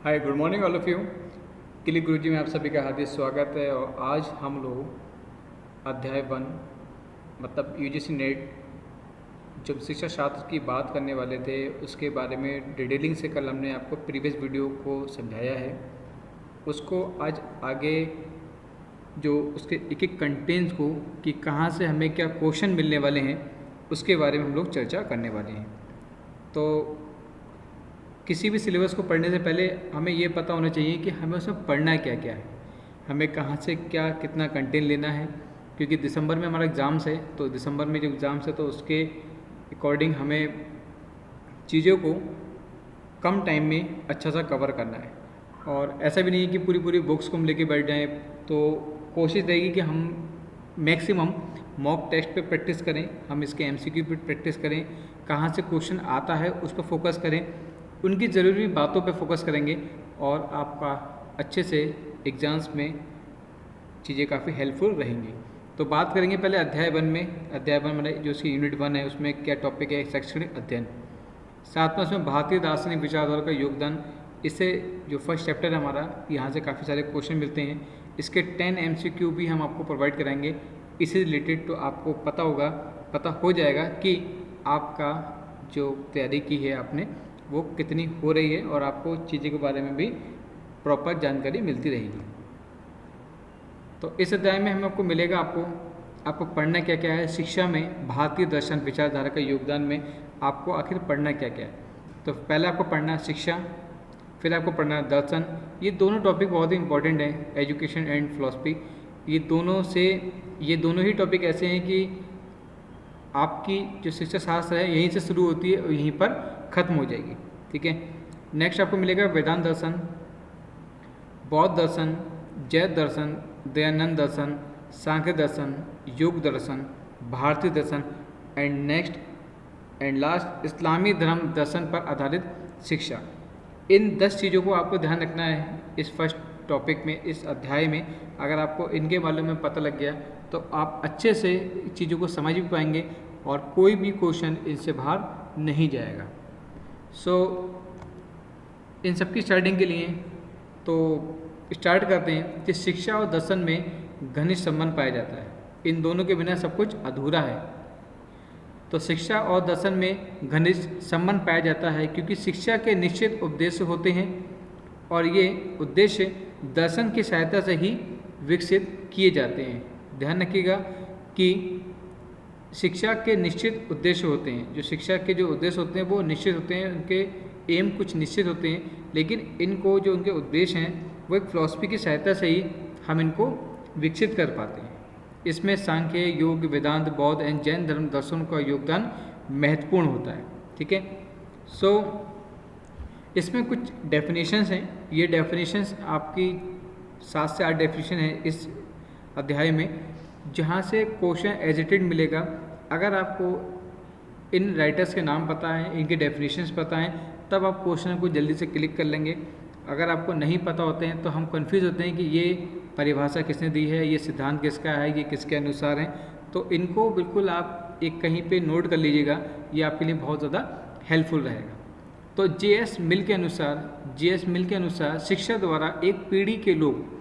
Hi, good morning all of you. Click Guruji में आप सभी का हार्दिक स्वागत है। और आज हम लोग अध्याय 1 मतलब यूजीसी नेट जब शिक्षा शास्त्र की बात करने वाले थे उसके बारे में डिटेलिंग से कल हमने आपको प्रीवियस वीडियो को समझाया है। उसको आज आगे जो उसके एक एक कंटेंट्स को कि कहाँ से हमें क्या क्वेश्चन मिलने वाले हैं उसके बारे में हम लोग चर्चा करने वाले हैं। तो किसी भी सिलेबस को पढ़ने से पहले हमें ये पता होना चाहिए कि हमें उसमें पढ़ना क्या क्या है, हमें कहाँ से क्या कितना कंटेंट लेना है। क्योंकि दिसंबर में हमारा एग्ज़ाम्स है, तो दिसंबर में जो एग्ज़ाम्स है तो उसके अकॉर्डिंग हमें चीज़ों को कम टाइम में अच्छा सा कवर करना है। और ऐसा भी नहीं है कि पूरी पूरी बुक्स को हम लेके बैठ जाएं, तो कोशिश रहेगी कि हम मैक्सिमम मॉक टेस्ट पे प्रैक्टिस करें, हम इसके एमसीक्यू पे प्रैक्टिस करें, कहाँ से क्वेश्चन आता है उस पर फोकस करें, उनकी ज़रूरी बातों पे फोकस करेंगे और आपका अच्छे से एग्ज़ाम्स में चीज़ें काफ़ी हेल्पफुल रहेंगी। तो बात करेंगे पहले अध्याय 1 में। अध्याय 1 मतलब जो उसकी यूनिट 1 है उसमें क्या टॉपिक है, शैक्षणिक अध्ययन। साथ में उसमें भारतीय दार्शनिक विचारधारा का योगदान, इससे जो फर्स्ट चैप्टर है हमारा, यहाँ से काफ़ी सारे क्वेश्चन मिलते हैं। इसके 10 एमसीक्यू भी हम आपको प्रोवाइड कराएंगे इससे रिलेटेड, तो आपको पता हो जाएगा कि आपका जो तैयारी की है आपने वो कितनी हो रही है और आपको चीज़ों के बारे में भी प्रॉपर जानकारी मिलती रहेगी। तो इस अध्याय में हम आपको मिलेगा आपको पढ़ना क्या क्या है। शिक्षा में भारतीय दर्शन विचारधारा का योगदान में आपको आखिर पढ़ना क्या क्या है। तो पहले आपको पढ़ना शिक्षा, फिर आपको पढ़ना दर्शन। ये दोनों टॉपिक बहुत ही इंपॉर्टेंट है, एजुकेशन एंड फिलॉसफी। ये दोनों ही टॉपिक ऐसे हैं कि आपकी जो शिक्षा शास्त्र है यहीं से शुरू होती है और यहीं पर ख़त्म हो जाएगी। ठीक है। नेक्स्ट आपको मिलेगा वेदांत दर्शन, बौद्ध दर्शन, जैन दर्शन, दयानंद दर्शन, सांख्य दर्शन, योग दर्शन, भारतीय दर्शन एंड लास्ट इस्लामी धर्म दर्शन पर आधारित शिक्षा। इन 10 चीज़ों को आपको ध्यान रखना है इस फर्स्ट टॉपिक में, इस अध्याय में। अगर आपको इनके बारे में पता लग गया तो आप अच्छे से चीज़ों को समझ भी पाएंगे और कोई भी क्वेश्चन इनसे बाहर नहीं जाएगा। इन सब की स्टार्टिंग के लिए तो स्टार्ट करते हैं कि शिक्षा और दर्शन में घनिष्ठ संबंध पाया जाता है। इन दोनों के बिना सब कुछ अधूरा है। तो शिक्षा और दर्शन में घनिष्ठ संबंध पाया जाता है क्योंकि शिक्षा के निश्चित उद्देश्य होते हैं और ये उद्देश्य दर्शन की सहायता से ही विकसित किए जाते हैं। ध्यान रखिएगा कि शिक्षा के निश्चित उद्देश्य होते हैं। जो शिक्षा के जो उद्देश्य होते हैं वो निश्चित होते हैं, उनके एम कुछ निश्चित होते हैं, लेकिन इनको जो उनके उद्देश्य हैं वो एक फिलॉसफी की सहायता से ही हम इनको विकसित कर पाते हैं। इसमें सांख्य, योग, वेदांत, बौद्ध एंड जैन धर्म दर्शनों का योगदान महत्वपूर्ण होता है। ठीक है। इसमें कुछ डेफिनेशंस हैं। ये डेफिनेशंस आपकी 7 से 8 डेफिनेशन है इस अध्याय में, जहाँ से क्वेश्चन एजिटेड मिलेगा। अगर आपको इन राइटर्स के नाम पता है, इनके डेफिनेशंस पता हैं, तब आप क्वेश्चन को जल्दी से क्लिक कर लेंगे। अगर आपको नहीं पता होते हैं तो हम कंफ्यूज होते हैं कि ये परिभाषा किसने दी है, ये सिद्धांत किसका है, ये किसके अनुसार है। तो इनको बिल्कुल आप एक कहीं पे नोट कर लीजिएगा, ये आपके लिए बहुत ज़्यादा हेल्पफुल रहेगा। तो जे.एस. मिल के अनुसार शिक्षा द्वारा एक पीढ़ी के लोग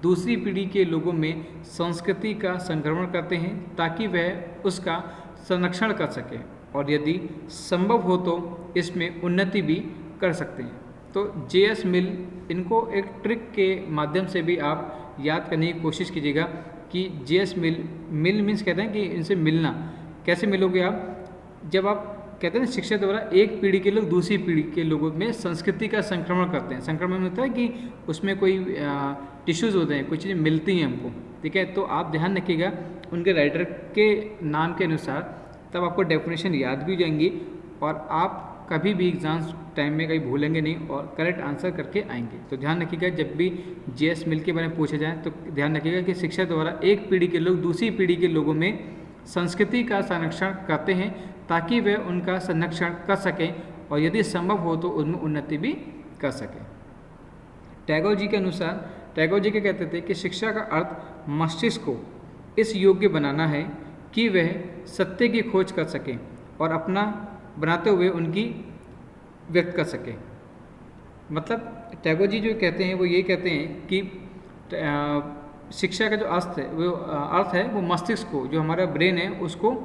दूसरी पीढ़ी के लोगों में संस्कृति का संक्रमण करते हैं ताकि वह उसका संरक्षण कर सके और यदि संभव हो तो इसमें उन्नति भी कर सकते हैं। तो जे.एस. मिल, इनको एक ट्रिक के माध्यम से भी आप याद करने की कोशिश कीजिएगा कि जे.एस. मिल मीन्स कहते हैं कि इनसे मिलना। कैसे मिलोगे आप? जब आप कहते हैं ना शिक्षा द्वारा एक पीढ़ी के लोग दूसरी पीढ़ी के लोगों में संस्कृति का संक्रमण करते हैं। संक्रमण होता है कि उसमें कोई टिश्यूज़ होते हैं, कुछ चीज़ें मिलती हैं हमको। ठीक है। तो आप ध्यान रखिएगा उनके राइटर के नाम के अनुसार, तब आपको डेफिनेशन याद भी हो जाएंगी और आप कभी भी एग्जाम्स टाइम में कहीं भूलेंगे नहीं और करेक्ट आंसर करके आएंगे। तो ध्यान रखिएगा जब भी जे.एस. मिल के बारे में पूछा जाए तो ध्यान रखिएगा कि शिक्षा द्वारा एक पीढ़ी के लोग दूसरी पीढ़ी के लोगों में संस्कृति का संरक्षण करते हैं ताकि वे उनका संरक्षण कर सकें और यदि संभव हो तो उनमें उन्नति भी कर सकें। टैगोर जी के अनुसार, टैगोर जी क्या कहते थे कि शिक्षा का अर्थ मस्तिष्क को इस योग्य बनाना है कि वह सत्य की खोज कर सके और अपना बनाते हुए उनकी व्यक्त कर सके। मतलब टैगोर जी जो कहते हैं वो ये कहते हैं कि शिक्षा का जो अर्थ है वो मस्तिष्क को, जो हमारा ब्रेन है, उसको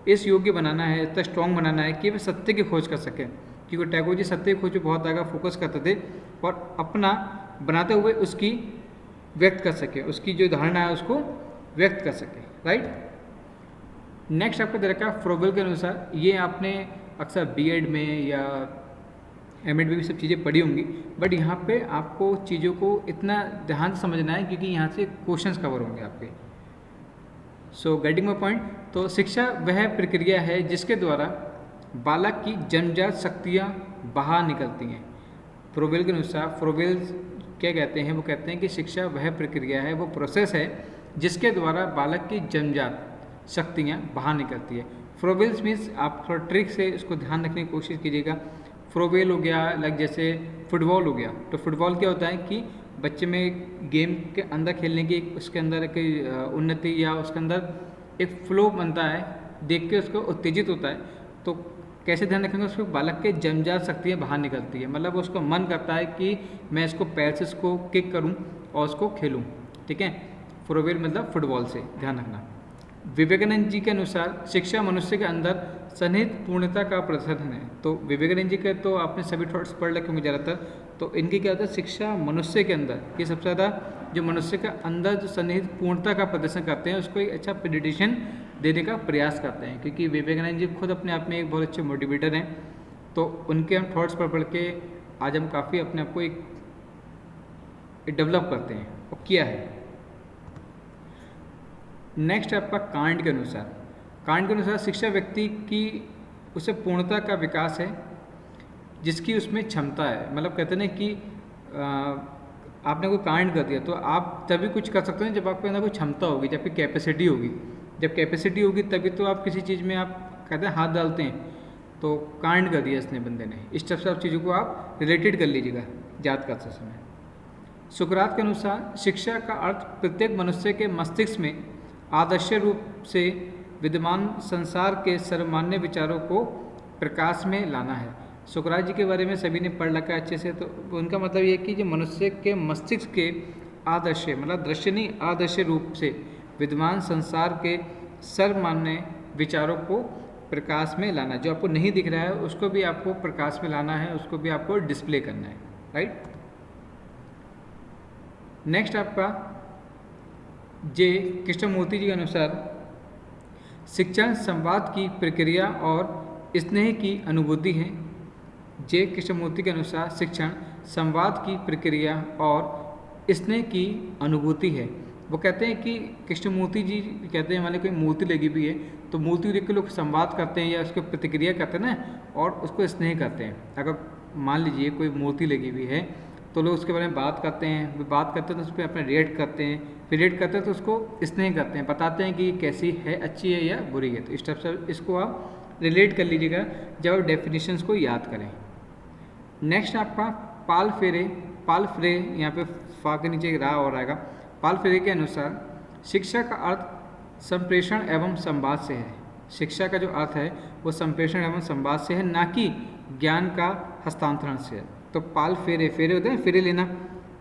इस योग्य बनाना है, इतना स्ट्रॉन्ग बनाना है कि वे सत्य की खोज कर सकें। क्योंकि टैगोर जी सत्य की खोज पर बहुत ज़्यादा फोकस करते थे और अपना बनाते हुए उसकी व्यक्त कर सके, उसकी जो धारणा है उसको व्यक्त कर सके, राइट। नेक्स्ट आपको दे रखा है फ्रोबेल के अनुसार, ये आपने अक्सर बीएड में या एमएड में भी सब चीज़ें पढ़ी होंगी, बट यहाँ पे आपको चीज़ों को इतना ध्यान से समझना है क्योंकि यहाँ से क्वेश्चंस कवर होंगे आपके। सो गेटिंग माय पॉइंट, तो शिक्षा वह प्रक्रिया है जिसके द्वारा बालक की जन्मजात शक्तियाँ बाहर निकलती हैं। फ्रोबेल के अनुसार, फ्रोबेल क्या कहते हैं, वो कहते हैं कि शिक्षा वह प्रक्रिया है, वो प्रोसेस है जिसके द्वारा बालक की जन्मजात शक्तियाँ बाहर निकलती है। फ्रोबेल्स मीन्स आप थोड़ा ट्रिक से इसको ध्यान रखने की कोशिश कीजिएगा। फ्रोबेल हो गया, लाइक जैसे फुटबॉल हो गया, तो फुटबॉल क्या होता है कि बच्चे में गेम के अंदर खेलने की उसके अंदर एक उन्नति या उसके अंदर एक फ्लो बनता है, देख के उसको उत्तेजित होता है। तो कैसे ध्यान रखेंगे, उसको बालक के जन्मजात शक्तियाँ बाहर निकलती है, मतलब उसको मन करता है कि मैं इसको पैर से इसको किक करूँ और उसको खेलूँ, ठीक है। फ्रोबेल मतलब फुटबॉल से, ध्यान रखना। विवेकानंद जी के अनुसार शिक्षा मनुष्य के अंदर सन्निहित पूर्णता का प्रदर्शन है। तो विवेकानंद जी के तो आपने सभी थॉट्स पढ़ रखे होंगे ज़्यादातर, तो इनकी क्या होता है, शिक्षा मनुष्य के अंदर, ये सबसे ज़्यादा जो मनुष्य के अंदर जो सन्निहित पूर्णता का प्रदर्शन करते हैं उसको एक अच्छा प्रेडिक्शन देने का प्रयास करते हैं। क्योंकि विवेकानंद जी खुद अपने आप में एक बहुत अच्छे मोटिवेटर हैं, तो उनके हम थॉट्स पढ़ के आज हम काफ़ी अपने आप को एक डेवलप करते हैं, और किया है। नेक्स्ट है आपका कांट के अनुसार। कांट के अनुसार शिक्षा व्यक्ति की उसे पूर्णता का विकास है जिसकी उसमें क्षमता है। मतलब कहते हैं ना कि आपने कोई कांड कर दिया तो आप तभी कुछ कर सकते हैं जब आपके अंदर कोई क्षमता होगी, जब आपकी कैपेसिटी होगी। जब कैपेसिटी होगी तभी तो आप किसी चीज़ में आप कहते हैं हाथ डालते हैं। तो कांड कर दिया इसने बंदे ने, इस तरह से आप चीज़ों को आप रिलेटेड कर लीजिएगा याद करते समय। सुकरात के अनुसार शिक्षा का अर्थ प्रत्येक मनुष्य के मस्तिष्क में आदर्श रूप से विद्यमान संसार के सर्वमान्य विचारों को प्रकाश में लाना है। सुकरात जी के बारे में सभी ने पढ़ रखा है अच्छे से, तो उनका मतलब ये है कि जो मनुष्य के मस्तिष्क के आदर्श, मतलब दृश्य नहीं, आदर्श रूप से विद्यमान संसार के सर्वमान्य विचारों को प्रकाश में लाना। जो आपको नहीं दिख रहा है उसको भी आपको प्रकाश में लाना है, उसको भी आपको डिस्प्ले करना है, राइट। नेक्स्ट आपका जे कृष्णमूर्ति जी के अनुसार शिक्षण संवाद की प्रक्रिया और स्नेह की अनुभूति है। जे कृष्णमूर्ति के अनुसार शिक्षण संवाद की प्रक्रिया और स्नेह की अनुभूति है। वो कहते हैं कि कृष्णमूर्ति जी कहते हैं हमारे कोई मूर्ति लगी हुई है तो मूर्ति देख के लोग संवाद करते हैं या उसको प्रतिक्रिया करते हैं ना, और उसको स्नेह करते हैं। अगर मान लीजिए कोई मूर्ति लगी हुई है तो लोग उसके बारे में बात करते हैं, बात करते हैं तो उस पर अपना रिएक्ट करते हैं, फिर रिएक्ट करते हैं तो उसको स्नेह करते हैं, बताते हैं कि कैसी है, अच्छी है या बुरी है। तो इस टाइप से इसको आप रिलेट कर लीजिएगा जब आप डेफिनेशंस को याद करें। नेक्स्ट आपका पाल फ्रे, यहाँ पे फा के नीचे रा और आएगा। पाल फ्रे के अनुसार शिक्षा का अर्थ संप्रेषण एवं संवाद से है। शिक्षा का जो अर्थ है वो संप्रेषण एवं संवाद से है, ना कि ज्ञान का हस्तांतरण से है। तो पाल फेरे होते हैं फेरे लेना,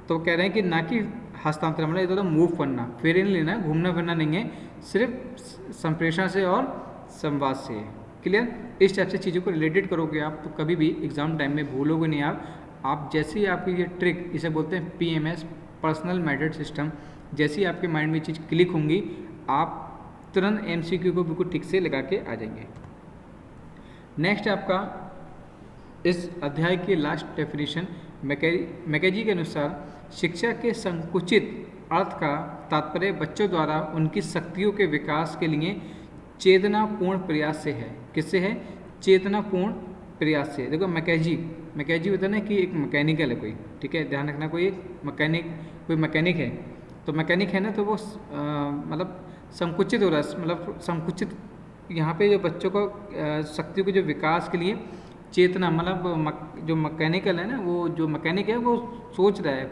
तो कह रहे हैं कि ना कि हस्तांतरण, मतलब इधर मूव करना, फेरे नहीं लेना, घूमना फिरना नहीं है, सिर्फ संप्रेषण से और संवाद से है। क्लियर? इस टाइप से चीज़ों को रिलेटेड करोगे आप तो कभी भी एग्जाम टाइम में भूलोगे नहीं आप जैसे ही आपकी ये ट्रिक, इसे बोलते हैं PMS, पर्सनल मेथड सिस्टम, जैसे ही आपके माइंड में चीज़ क्लिक होंगी आप तुरंत MCQ को बिल्कुल ठीक से लगा के आ जाएंगे। नेक्स्ट आपका इस अध्याय की लास्ट डेफिनेशन मैकेजी के अनुसार शिक्षा के संकुचित अर्थ का तात्पर्य बच्चों द्वारा उनकी शक्तियों के विकास के लिए चेतनापूर्ण प्रयास से है। किससे है? चेतनापूर्ण प्रयास से। देखो मैकेजी होता है ना कि एक मैकेनिकल है कोई, ठीक है, ध्यान रखना, कोई मैकेनिक है, तो मैकेनिक है ना, तो वो मतलब संकुचित हो रहा है, मतलब संकुचित यहाँ पे जो बच्चों को शक्तियों के जो विकास के लिए चेतना, मतलब जो मैकेनिकल है ना, वो जो मैकेनिक है वो सोच रहा है,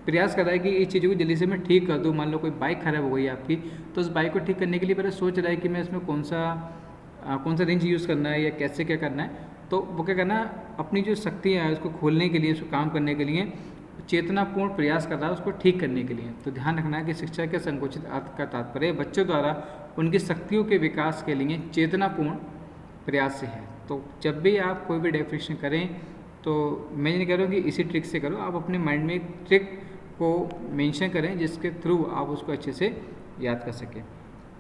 प्रयास कर रहा है कि इस चीज़ों को जल्दी से मैं ठीक कर दूँ। मान लो कोई बाइक खराब हो गई आपकी, तो उस बाइक को ठीक करने के लिए पहले सोच रहा है कि मैं इसमें कौन सा रेंज यूज़ करना है या कैसे क्या करना है। तो वो क्या करना है, अपनी जो शक्तियाँ है उसको खोलने के लिए, उसको काम करने के लिए चेतनापूर्ण प्रयास कर रहा है उसको ठीक करने के लिए। तो ध्यान रखना है कि शिक्षा के संकुचित अर्थ का तात्पर्य बच्चों द्वारा उनकी शक्तियों के विकास के लिए चेतनापूर्ण प्रयास से है। तो जब भी आप कोई भी डेफिनेशन करें तो मैं ये नहीं कह रहा हूँ कि इसी ट्रिक से करो, आप अपने माइंड में एक ट्रिक को मेंशन करें जिसके थ्रू आप उसको अच्छे से याद कर सकें।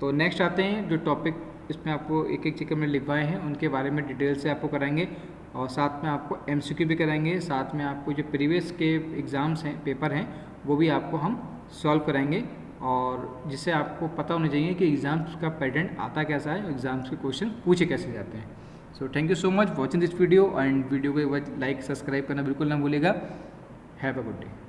तो नेक्स्ट आते हैं जो टॉपिक इसमें आपको एक एक चीज़ में लिखवाए हैं उनके बारे में डिटेल से आपको कराएंगे, और साथ में आपको MCQ भी कराएंगे, साथ में आपको जो प्रीवियस के एग्ज़ाम्स हैं, पेपर हैं, वो भी आपको हम सॉल्व कराएंगे, और जिससे आपको पता होना चाहिए कि एग्ज़ाम्स का पैटर्न आता कैसा है और एग्ज़ाम्स के क्वेश्चन पूछे कैसे जाते हैं। So thank you so much watching this video, and video को एक बार लाइक सब्सक्राइब करना बिल्कुल ना भूलिएगा। Have a good day.